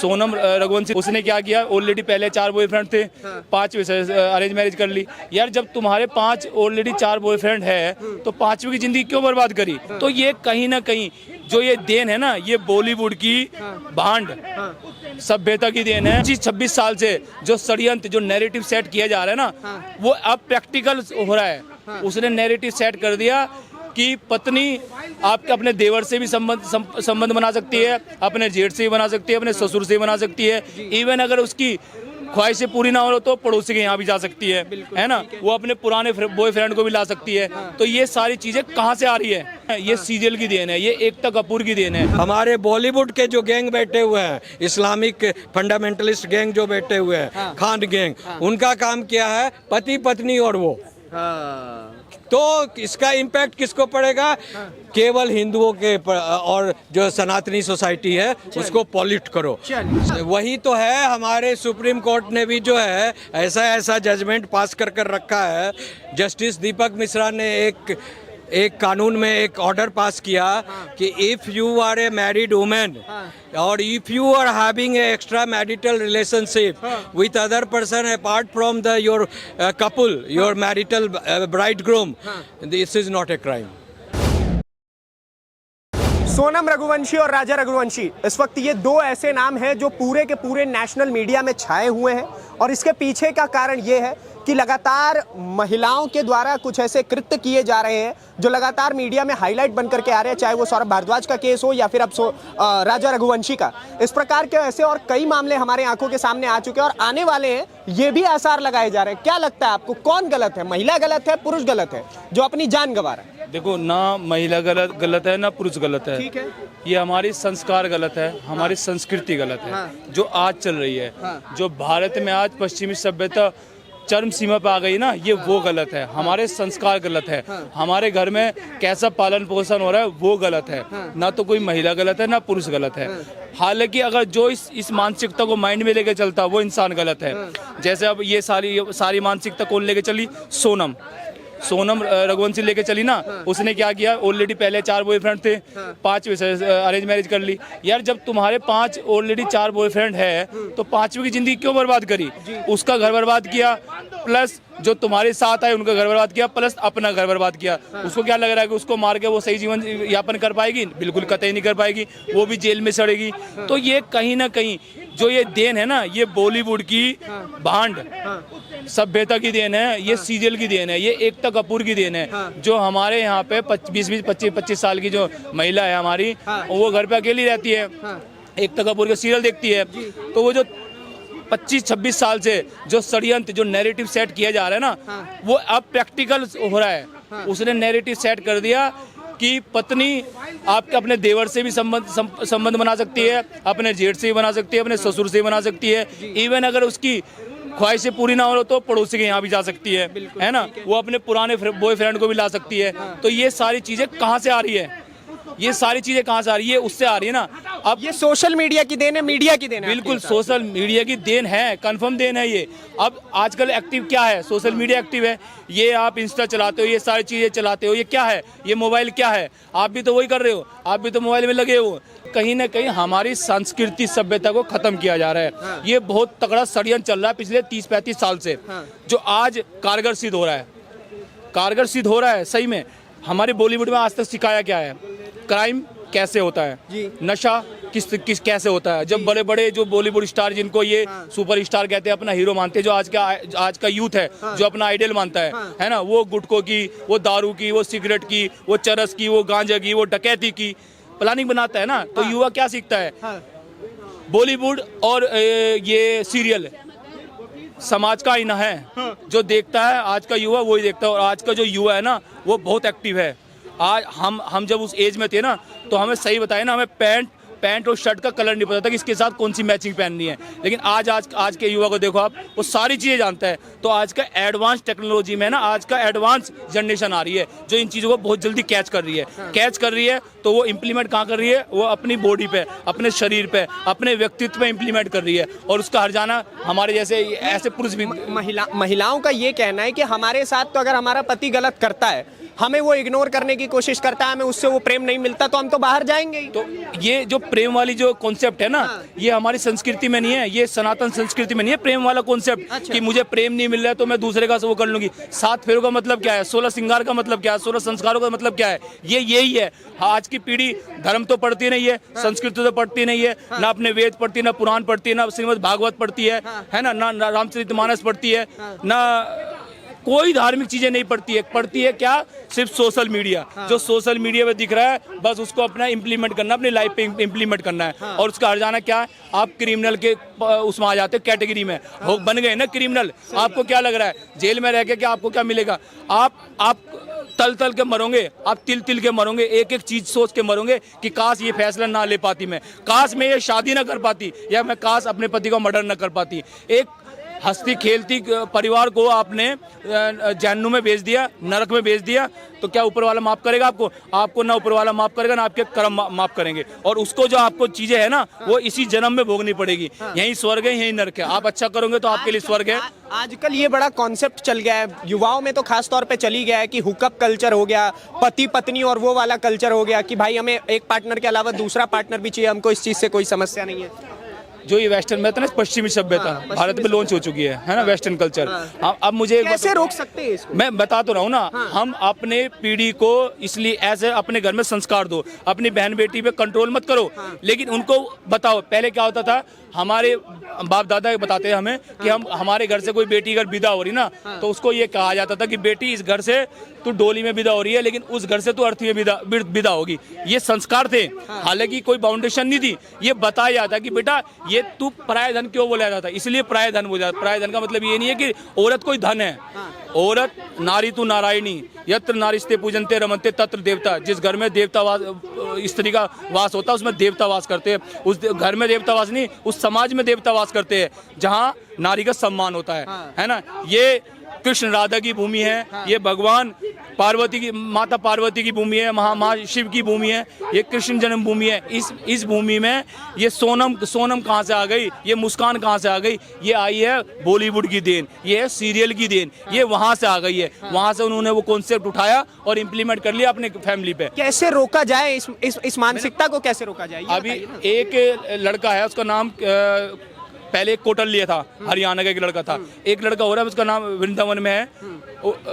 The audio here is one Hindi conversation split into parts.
सोनम रघुवंशी, उसने क्या किया, ऑलरेडी पहले 4 बॉयफ्रेंड थे, 5 अरेंज मैरिज कर ली। यार जब तुम्हारे 5 ऑलरेडी 4 बॉयफ्रेंड है तो 5वीं की जिंदगी क्यों बर्बाद करी? तो ये कहीं ना कहीं जो ये देन है ना, ये बॉलीवुड की भांड सभ्यता की देन है। 26 साल से जो षड्यंत्र, जो नैरेटिव सेट किया जा रहा है ना, वो अब प्रैक्टिकल हो रहा है। उसने नैरेटिव सेट कर दिया कि पत्नी आपके अपने देवर से भी संबंध बना सकती है, अपने जेठ से भी बना सकती है, अपने ससुर से भी बना सकती है। इवन अगर उसकी ख्वाहिशें पूरी ना हो तो पड़ोसी के यहाँ भी जा सकती है ना। वो अपने पुराने बॉयफ्रेंड को भी ला सकती है। तो ये सारी चीजें कहाँ से आ रही है? ये सीरियल की देन है, ये एकता कपूर की देन है। हमारे बॉलीवुड के जो गैंग बैठे हुए हैं, इस्लामिक फंडामेंटलिस्ट गैंग जो बैठे हुए हैं, खान गैंग, उनका काम क्या है? पति पत्नी और वो। तो इसका इम्पैक्ट किसको पड़ेगा? केवल हिंदुओं के और जो सनातनी सोसाइटी है उसको पॉल्यूट करो। वही तो है, हमारे सुप्रीम कोर्ट ने भी जो है ऐसा जजमेंट पास कर रखा है। जस्टिस दीपक मिश्रा ने एक कानून में एक ऑर्डर पास किया कि if you are a married women और if you are having a extra marital relationship with other person apart from the your couple, your marital bride groom, this is not a crime. Sonam Raghuvanshi और राजा रघुवंशी, इस वक्त ये 2 ऐसे नाम हैं जो पूरे के पूरे नेशनल मीडिया में छाए हुए हैं। और इसके पीछे का कारण ये है कि लगातार महिलाओं के द्वारा कुछ ऐसे कृत्य किए जा रहे हैं जो लगातार मीडिया में हाईलाइट बन करके आ रहे हैं, चाहे वो सौरभ भारद्वाज का केस हो या फिर अब राजा रघुवंशी का। इस प्रकार के ऐसे और कई मामले हमारे आंखों के सामने आ चुके हैं और आने वाले हैं। ये भी आसार लगाए जा रहे हैं। क्या लगता है आपको, कौन गलत है? महिला गलत है, पुरुष गलत है जो अपनी जान गंवा रहा है? देखो, ना महिला गलत है, ना पुरुष गलत है। ठीक है, ये हमारी संस्कार गलत है, हमारी संस्कृति गलत है। जो आज चल रही है, जो भारत में आज पश्चिमी सभ्यता चरम सीमा पे आ गई ना, ये वो गलत है। हमारे संस्कार गलत है। हमारे घर में कैसा पालन पोषण हो रहा है वो गलत है। ना तो कोई महिला गलत है, ना पुरुष गलत है। हालांकि अगर जो इस मानसिकता को माइंड में लेके चलता वो इंसान गलत है। जैसे अब ये सारी मानसिकता कौन लेके चली? सोनम रघुवंशी लेके चली ना। उसने क्या किया, ऑलरेडी पहले 4 बॉयफ्रेंड थे, 5 अरेंज मैरिज कर ली। यार जब तुम्हारे 5 ऑलरेडी 4 बॉयफ्रेंड है तो 5वीं की जिंदगी क्यों बर्बाद करी? उसका घर बर्बाद किया, प्लस जो तुम्हारे साथ आए उनका घर बर्बाद किया, प्लस अपना घर बर्बाद किया। उसको क्या लग रहा है कि उसको मार के वो सही जीवन यापन कर पाएगी? बिल्कुल कतई नहीं कर पाएगी, वो भी जेल में सड़ेगी। तो ये कहीं ना कहीं जो ये देन है ना, ये बॉलीवुड की भांड सभ्यता की देन है, ये सीरियल की देन है, ये एकता कपूर की देन है। जो हमारे यहाँ पे 20-25 साल की जो महिला है हमारी, वो घर पे अकेली रहती है, एकता कपूर के सीरियल देखती है। तो वो जो 25-26 साल से जो षड्यंत्र, जो नैरेटिव सेट किया जा रहा है ना, वो अब प्रैक्टिकल हो रहा है। उसने नैरेटिव सेट कर दिया कि पत्नी आपके अपने देवर से भी संबंध बना सकती है, अपने जेठ से भी बना सकती है, अपने ससुर से भी बना सकती है। इवन अगर उसकी ख्वाहिशें पूरी ना हो तो पड़ोसी के यहाँ भी जा सकती है ना। वो अपने पुराने बॉयफ्रेंड को भी ला सकती है। तो ये सारी चीजें कहाँ से आ रही है? ये सारी चीजें कहाँ से आ रही है? उससे आ रही है ना। अब ये सोशल मीडिया की देन है, मीडिया की देन है। बिल्कुल सोशल मीडिया की देन है, कंफर्म देन है ये। अब आजकल एक्टिव क्या है? सोशल मीडिया एक्टिव है। ये आप इंस्टा चलाते हो, ये सारी चीजें चलाते हो, ये क्या है? ये मोबाइल क्या है? आप भी तो वही कर रहे हो, आप भी तो मोबाइल में लगे हो। कहीं ना कहीं हमारी संस्कृति सभ्यता को खत्म किया जा रहा है। ये बहुत तगड़ा षड्यंत्र चल रहा है पिछले 30-35 साल से, जो आज कारगर सिद्ध हो रहा है। सही में हमारे बॉलीवुड में आज तक सिखाया क्या है? क्राइम कैसे होता है, नशा किस कैसे होता है। जब बड़े बड़े जो बॉलीवुड स्टार, जिनको ये सुपर स्टार कहते हैं, अपना हीरो मानते हैं, जो आज का यूथ है, जो अपना आइडल मानता है ना, वो गुटखों की, वो दारू की, वो सिगरेट की, वो चरस की, वो गांजा की, वो डकैती की प्लानिंग बनाता है ना। तो युवा क्या सीखता है? बॉलीवुड और ये सीरियल समाज का आईना है। जो देखता है आज का युवा वही देखता है। और आज का जो युवा है ना, वो बहुत एक्टिव है। आज हम जब उस एज में थे ना, तो हमें सही बताया ना, हमें पैंट और शर्ट का कलर नहीं पता था कि इसके साथ कौन सी मैचिंग पहननी है। लेकिन आज के युवा को देखो आप, वो सारी चीज़ें जानता है। तो आज का एडवांस टेक्नोलॉजी में ना, आज का एडवांस जनरेशन आ रही है जो इन चीज़ों को बहुत जल्दी कैच कर रही है। तो वो इम्प्लीमेंट कहाँ कर रही है? वो अपनी बॉडी पे, अपने शरीर पे, अपने व्यक्तित्व पे इम्प्लीमेंट कर रही है। और उसका हर जाना हमारे जैसे ऐसे पुरुष भी, महिलाओं का ये कहना है कि हमारे साथ तो अगर हमारा पति गलत करता है, हमें वो इग्नोर करने की कोशिश करता है, हमें उससे वो प्रेम नहीं मिलता, तो हम तो बाहर जाएंगे ही। तो ये जो प्रेम वाली जो कॉन्सेप्ट है ना, ये हमारी संस्कृति में नहीं है, ये सनातन संस्कृति में नहीं है प्रेम वाला कॉन्सेप्ट कि मुझे प्रेम नहीं मिल रहा है तो मैं दूसरे का वो कर लूंगी। 7 फेरों का मतलब क्या है, 16 श्रृंगार का मतलब क्या है, 16 संस्कारों का मतलब क्या है, ये यही है। आज की पीढ़ी धर्म तो पढ़ती नहीं है, संस्कृति तो पढ़ती नहीं है, ना अपने वेद पढ़ती है, ना पुराण पढ़ती है, ना श्रीमद् भागवत पढ़ती है ना रामचरितमानस पढ़ती है, ना कोई धार्मिक चीजें नहीं पढ़ती है क्या, सिर्फ सोशल मीडिया। जो सोशल मीडिया पे दिख रहा है बस उसको अपना इम्प्लीमेंट करना, अपनी लाइफ पे इम्प्लीमेंट करना है। और उसका हर्जाना क्या है, आप क्रिमिनल के उसमें आ जाते हो, कैटेगरी में हो बन गए ना क्रिमिनल। आपको क्या लग रहा है जेल में रह के क्या आपको क्या मिलेगा, आप तल के मरोगे, आप तिल के मरोगे, एक एक चीज सोच के मरोगे कि काश ये फैसला ना ले पाती, मैं काश मैं ये शादी ना कर पाती, या मैं काश अपने पति का मर्डर ना कर पाती। एक हंसती खेलती परिवार को आपने जहन्नुम में भेज दिया, नरक में भेज दिया, तो क्या ऊपर वाला माफ करेगा आपको ना ऊपर वाला माफ करेगा ना आपके कर्म माफ करेंगे। और उसको जो आपको चीजें है ना वो इसी जन्म में भोगनी पड़ेगी। यही स्वर्ग है, यही नरक है। आप अच्छा करोगे तो आपके लिए स्वर्ग है। आजकल ये बड़ा कॉन्सेप्ट चल गया है, युवाओं में तो खास तौर पे चली गया है कि हुकअप कल्चर हो गया, पति पत्नी और वो वाला कल्चर हो गया कि भाई हमें एक पार्टनर के अलावा दूसरा पार्टनर भी चाहिए, हमको इस चीज से कोई समस्या नहीं है। जो ये वेस्टर्न में था ना, पश्चिमी सभ्यता भारत में लॉन्च हो चुकी है ना, वेस्टर्न कल्चर। अब मुझे कैसे रोक सकते हैं इसको? मैं बता तो रहा हूँ ना, हम अपने पीढ़ी को इसलिए ऐसे अपने घर में संस्कार दो, अपनी बहन बेटी पे कंट्रोल मत करो, लेकिन उनको बताओ। पहले क्या होता था, हमारे बाप दादा बताते हैं हमें कि हम हमारे घर से कोई बेटी अगर विदा हो रही ना तो उसको ये कहा जाता था कि बेटी इस घर से तू डोली में विदा हो रही है, लेकिन उस घर से तू अर्थी में विदा होगी। ये संस्कार थे, हालांकि कोई बाउंडेशन नहीं थी। ये बताया जाता कि बेटा ये तू पराय धन क्यों बोला जाता है, इसलिए पराय धन बोला जाता। पराय धन का मतलब ये नहीं है कि औरत कोई धन है, औरत नारी तू नारायणी, यत्र नारीस्ते पूजनते रमनते तत्र देवता। जिस घर में देवता वास, स्त्री का वास होता है उसमें देवता वास करते हैं। उस घर में देवता वास नहीं, उस समाज में देवता वास करते हैं जहाँ नारी का सम्मान होता है ना। ये कृष्ण राधा की भूमि है, ये भगवान पार्वती की, माता पार्वती की भूमि है, माँ शिव की भूमि है, ये कृष्ण जन्म भूमि है। इस भूमि में ये सोनम कहाँ से आ गई, ये मुस्कान कहाँ से आ गई, ये आई है बॉलीवुड की देन, ये है सीरियल की देन, ये वहाँ से आ गई है। वहाँ से उन्होंने वो कॉन्सेप्ट उठाया और इम्प्लीमेंट कर लिया अपने फैमिली पे। कैसे रोका जाए इस मानसिकता को, कैसे रोका जाए? अभी एक लड़का है, उसका नाम पहले एक कोटल लिया था, हरियाणा का एक लड़का था। एक लड़का हो रहा है, उसका नाम वृंदावन में है,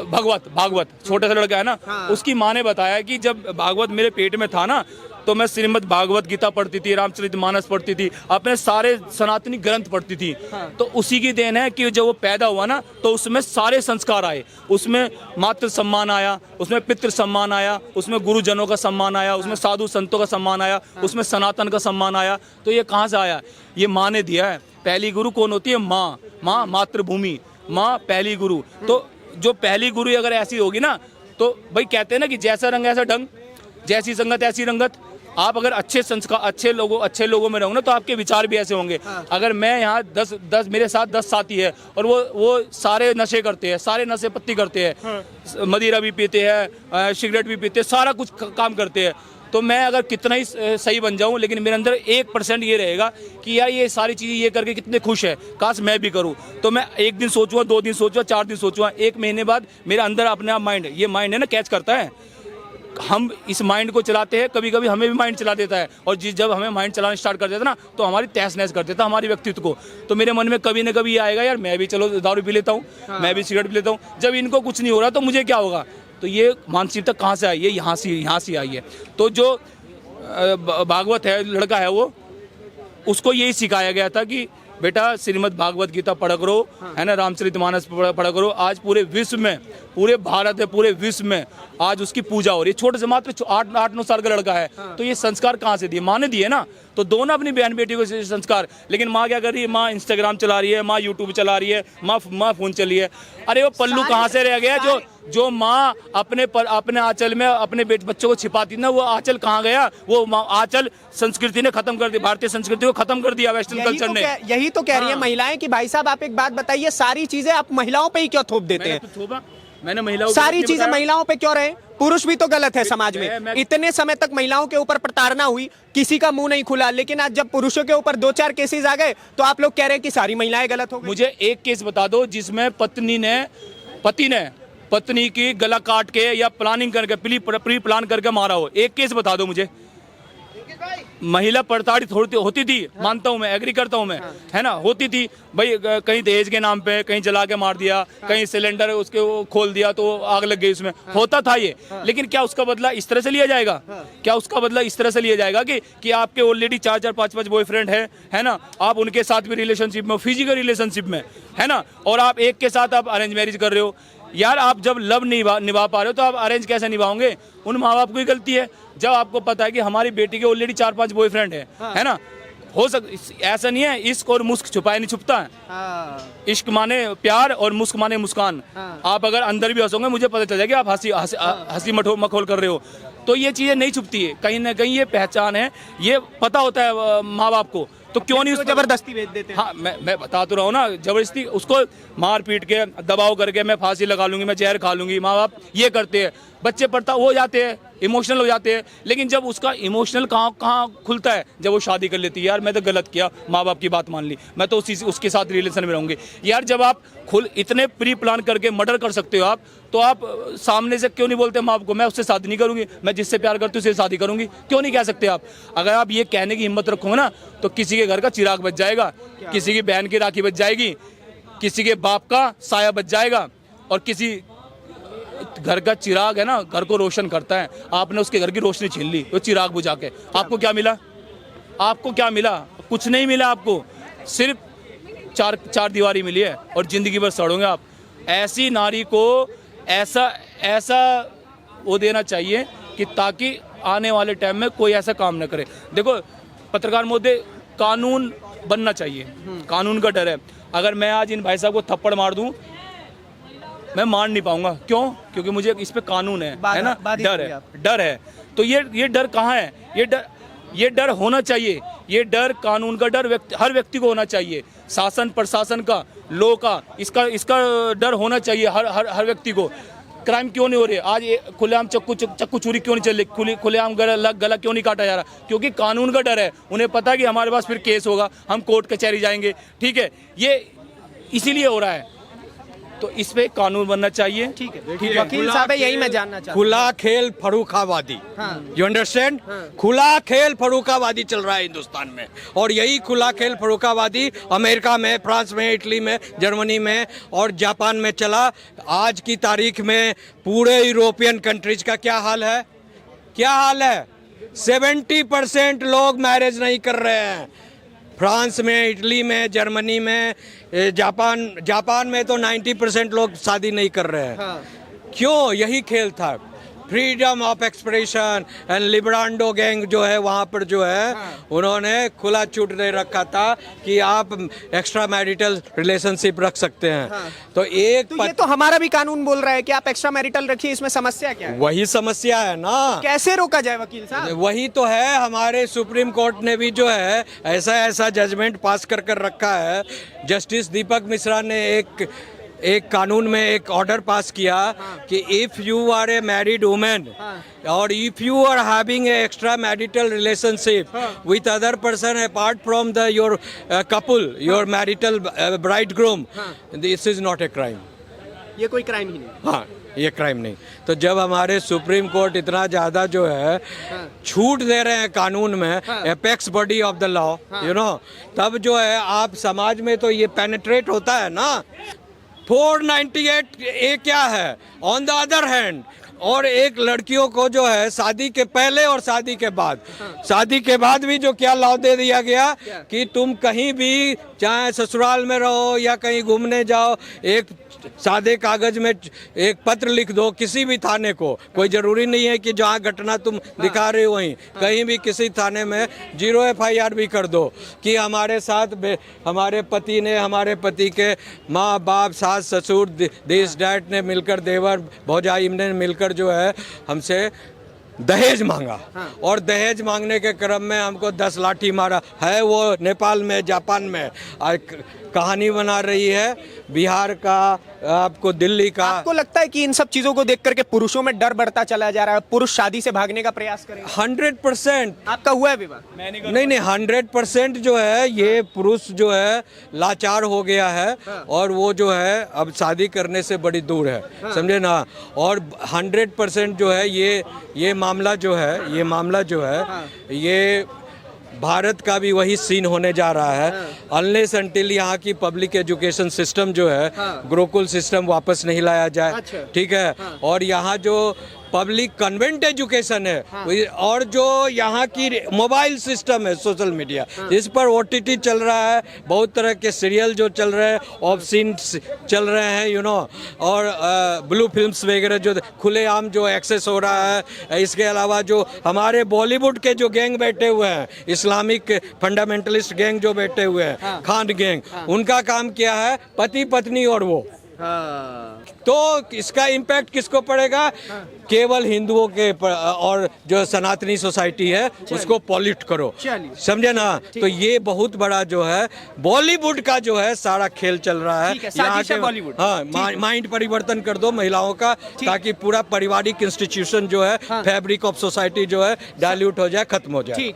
भागवत छोटा सा लड़का है ना। उसकी माँ ने बताया कि जब भागवत मेरे पेट में था ना तो मैं श्रीमद् भागवत गीता पढ़ती थी, रामचरितमानस पढ़ती थी, अपने सारे सनातनी ग्रंथ पढ़ती थी। तो उसी की देन है कि जब वो पैदा हुआ ना तो उसमें सारे संस्कार आए, उसमें मातृ सम्मान आया, उसमें पितृ सम्मान आया, उसमें गुरुजनों का सम्मान आया, उसमें साधु संतों का सम्मान आया, उसमें सनातन का सम्मान आया। तो ये कहाँ से आया? ये माँ ने दिया है। पहली गुरु कौन होती है? माँ, मातृभूमि, माँ पहली गुरु। तो जो पहली गुरु अगर ऐसी होगी ना तो भाई कहते हैं ना कि जैसा रंग ऐसा ढंग, जैसी संगत ऐसी रंगत। आप अगर अच्छे संस्कार अच्छे लोगों में रहोगे ना तो आपके विचार भी ऐसे होंगे। अगर मैं यहाँ 10 मेरे साथ 10 साथी है और वो सारे नशे करते हैं, सारे नशे पत्ती करते हैं, मदिरा भी पीते हैं, सिगरेट भी पीते हैं, सारा कुछ काम करते हैं, तो मैं अगर कितना ही सही बन जाऊं लेकिन मेरे अंदर 1% ये रहेगा कि यार ये सारी चीज़ें ये करके कितने खुश है, काश मैं भी करूं। तो मैं एक दिन सोचूंगा, 2 दिन सोचूंगा, 4 दिन सोचूंगा, 1 महीने बाद मेरा अंदर अपने आप माइंड है ना कैच करता है। हम इस माइंड को चलाते हैं, कभी कभी हमें भी माइंड चला देता है, और जब हमें माइंड चलाना स्टार्ट कर देता ना तो हमारी तहस नहस कर देता हमारे व्यक्तित्व को। तो मेरे मन में कभी ना कभी ये आएगा, यार मैं भी चलो दारू पी लेता हूँ, मैं भी सिगरेट पी लेता हूँ। जब इनको कुछ नहीं हो रहा तो मुझे क्या होगा? तो ये मानसिकता कहाँ से आई है? यहाँ से आई है। तो जो भागवत है लड़का है वो, उसको यही सिखाया गया था कि बेटा श्रीमद् भागवत गीता पढ़ा करो, है ना, रामचरितमानस पढ़ा करो। आज पूरे विश्व में, पूरे भारत है, पूरे विश्व में आज उसकी पूजा हो रही है। छोटे से मात्र 8-9 साल का लड़का है। तो ये संस्कार कहाँ से दिए? माँ ने दिए ना। तो दो ना अपनी बहन बेटी को संस्कार। लेकिन माँ क्या कर रही है? माँ इंस्टाग्राम चला रही है, माँ यूट्यूब चला रही है, माँ फोन चली है। अरे वो पल्लू कहाँ से रह गया? जो माँ अपने आंचल में अपने बच्चों को छिपाती ना, वो आंचल कहाँ गया? वो आंचल संस्कृति ने खत्म कर दी, भारतीय संस्कृति को खत्म कर दिया वेस्टर्न कल्चर ने। यही तो कह रही है महिलाएं कि भाई साहब आप एक बात बताइए, सारी चीजें आप महिलाओं पे ही क्यों थोप देते हैं? मैंने महिलाओं सारी चीजें महिलाओं पे क्यों रहे? पुरुष भी तो गलत है समाज में। इतने समय तक महिलाओं के ऊपर प्रताड़ना हुई, किसी का मुंह नहीं खुला, लेकिन आज जब पुरुषों के ऊपर 2-4 केसेस आ गए तो आप लोग कह रहे हैं कि सारी महिलाएं गलत हो गई। मुझे एक केस बता दो जिसमें पति ने पत्नी की गला काट के या प्लानिंग करके प्री प्लान करके मारा हो। एक केस बता दो मुझे। महिला प्रताड़ित होती थी, मानता हूँ मैं, एग्री करता हूँ मैं, है ना, होती थी भाई, कहीं दहेज के नाम पे कहीं जला के मार दिया, कहीं सिलेंडर उसके वो खोल दिया तो आग लग गई उसमें, होता था ये। लेकिन क्या उसका बदला इस तरह से लिया जाएगा? क्या उसका बदला इस तरह से लिया जाएगा कि आपके ऑलरेडी 4-4 5-5 बॉयफ्रेंड है ना, आप उनके साथ भी रिलेशनशिप में, फिजिकल रिलेशनशिप में, है ना, और आप एक के साथ आप अरेंज मैरिज कर रहे हो। यार आप जब लव निभा पा रहे हो तो आप अरेंज कैसे निभाओगे? उन माँ बाप की गलती है। जब आपको पता है कि हमारी बेटी के ऑलरेडी 4-5 बॉयफ्रेंड है ना, हो ऐसा नहीं है, इश्क और मुस्क छुपाए नहीं छुपता है। इश्क माने प्यार और मुस्क माने मुस्कान। आप अगर अंदर भी हंसोगे मुझे पता चल जाएगा आप हंसी मखौल कर रहे हो। तो ये चीजें नहीं छुपती है, कहीं ना कहीं ये पहचान है, ये पता होता है माँ बाप को, तो क्यों नहीं उसको जबरदस्ती भेज देते हैं? हाँ, मैं बता तो रहा हूँ ना, जबरदस्ती उसको मार पीट के दबाव करके मैं फांसी लगा लूंगी, मैं जहर खा लूंगी, माँ बाप ये करते हैं, बच्चे पढ़ता हो जाते हैं, इमोशनल हो जाते हैं। लेकिन जब उसका इमोशनल कहाँ खुलता है? जब वो शादी कर लेती है। यार मैं तो गलत किया, माँ बाप की बात मान ली, मैं तो उसके साथ रिलेशन में रहूंगी। यार जब आप इतने प्री प्लान करके मर्डर कर सकते हो आप, तो आप सामने से क्यों नहीं बोलते माँ बाप को मैं उससे शादी नहीं करूंगी, मैं जिससे प्यार करती हूँ उससे शादी करूंगी? क्यों नहीं कह सकते आप? अगर आप ये कहने की हिम्मत रखोगे ना, तो किसी के घर का चिराग बच जाएगा, किसी की बहन की राखी बच जाएगी, किसी के बाप का साया बच जाएगा, और किसी घर का चिराग है ना, घर को रोशन करता है। आपने उसके घर की रोशनी छीन ली, वो चिराग बुझा के। आपको क्या मिला? आपको क्या मिला? कुछ नहीं मिला आपको, सिर्फ चार दीवारी मिली है, और जिंदगी भर सड़ोगे आप। ऐसी नारी को ऐसा वो देना चाहिए कि ताकि आने वाले टाइम में कोई ऐसा काम न करे। देखो पत्रकार महोदय, कानून बनना चाहिए, कानून का डर है। अगर मैं आज इन भाई साहब को थप्पड़ मार दूं, मैं मार नहीं पाऊंगा। क्यों? क्योंकि मुझे इस पे कानून है ना, डर है। तो ये डर कहाँ है? ये डर होना चाहिए, ये डर कानून का डर हर व्यक्ति को होना चाहिए, शासन प्रशासन का, लॉ का, इसका डर होना चाहिए हर व्यक्ति को। क्राइम क्यों नहीं हो रहे आज? खुलेआम चक्कू चोरी क्यों नहीं चल रही? खुलेआम गला क्यों नहीं काटा जा रहा? क्योंकि कानून का डर है। उन्हें पता है कि हमारे पास फिर केस होगा, हम कोर्ट कचहरी जाएंगे, ठीक है, ये इसीलिए हो रहा है। तो इस पे कानून बनना चाहिए। ठीक है वकील साहब, यही मैं जानना चाहता हूं। खुला खेल फरूखाबादी, यू अंडरस्टैंड? खुला खेल फरूखाबादी चल रहा है हिंदुस्तान में, और यही खुला खेल फरूखाबादी अमेरिका में, फ्रांस में, इटली में, जर्मनी में और जापान में चला। आज की तारीख में पूरे यूरोपियन कंट्रीज का क्या हाल है? क्या हाल है? 70% लोग मैरिज नहीं कर रहे हैं। फ्रांस में, इटली में, जर्मनी में, जापान में तो 90% लोग शादी नहीं कर रहे हैं। क्यों? यही खेल था, फ्रीडम ऑफ एक्सप्रेशन। एंड लिब्रांडो गैंग जो है वहाँ पर जो है उन्होंने खुला छूट दे रखा था कि आप एक्स्ट्रा मैरिटल रिलेशनशिप रख सकते हैं। तो ये तो हमारा भी कानून बोल रहा है कि आप एक्स्ट्रा मैरिटल रखिए, इसमें समस्या क्या है? वही समस्या है ना, कैसे रोका जाए वकील साहब? वही तो है, हमारे सुप्रीम कोर्ट ने भी जो है ऐसा जजमेंट पास कर रखा है। जस्टिस दीपक मिश्रा ने एक कानून में एक ऑर्डर पास किया कि if you are a married women और if you are having a extra marital relationship with other person apart from the your couple, your marital bride groom, this is not a crime. ये कोई क्राइम ही नहीं। हाँ, ये क्राइम नहीं। तो जब हमारे सुप्रीम कोर्ट इतना ज्यादा जो है छूट दे रहे हैं कानून में, apex body of the law, you know, तब जो है आप समाज में तो ये पेनिट्रेट होता है ना। 498 ए क्या है? ऑन द अदर हैंड, और एक लड़कियों को जो है शादी के पहले और शादी के बाद भी जो क्या लॉ दे दिया गया कि तुम कहीं भी, चाहे ससुराल में रहो या कहीं घूमने जाओ, एक सादे कागज में एक पत्र लिख दो किसी भी थाने को। कोई जरूरी नहीं है कि जहाँ घटना तुम दिखा रहे हो वहीं, कहीं भी किसी थाने में 0 FIR भी कर दो कि हमारे साथ हमारे पति ने, हमारे पति के माँ बाप, सास ससुर, दिस डैड ने मिलकर, देवर भौजाई ने मिलकर जो है हमसे दहेज मांगा, और दहेज मांगने के क्रम में हमको 10 लाठी मारा है। वो नेपाल में, जापान में कहानी बना रही है, बिहार का, आपको दिल्ली का। आपको लगता है कि इन सब चीजों को देख करके पुरुषों में डर बढ़ता चला जा रहा है, पुरुष शादी से भागने का प्रयास करेंगे? 100%। आपका हुआ है विवाह? नहीं, 100% जो है ये पुरुष जो है लाचार हो गया है, और वो जो है अब शादी करने से बड़ी दूर है, समझे ना। और 100% जो है ये मामला जो है ये भारत का भी वही सीन होने जा रहा है। अनलेस अनटिल यहाँ की पब्लिक एजुकेशन सिस्टम जो है, गुरुकुल सिस्टम वापस नहीं लाया जाए, अच्छा। ठीक है, और यहाँ जो पब्लिक कन्वेंट एजुकेशन है और जो यहाँ की मोबाइल सिस्टम है, सोशल मीडिया, इस पर ओटीटी चल रहा है, बहुत तरह के सीरियल जो चल रहे हैं, ऑफ सीन चल रहे हैं, यू नो, और ब्लू फिल्म्स वगैरह जो खुलेआम जो एक्सेस हो रहा है। इसके अलावा जो हमारे बॉलीवुड के जो गैंग बैठे हुए हैं, इस्लामिक फंडामेंटलिस्ट गैंग जो बैठे हुए हैं, खान गैंग, उनका काम क्या है, पति पत्नी और वो। तो इसका इम्पैक्ट किसको पड़ेगा? केवल हिंदुओं के और जो सनातनी सोसाइटी है उसको पॉल्यूट करो, समझे ना? तो ये बहुत बड़ा जो है बॉलीवुड का जो है सारा खेल चल रहा है यहाँ के। बॉलीवुड, हाँ, माइंड परिवर्तन कर दो महिलाओं का, ताकि पूरा पारिवारिक इंस्टीट्यूशन जो है, फैब्रिक ऑफ सोसाइटी जो है, डाइल्यूट हो जाए, खत्म हो जाए।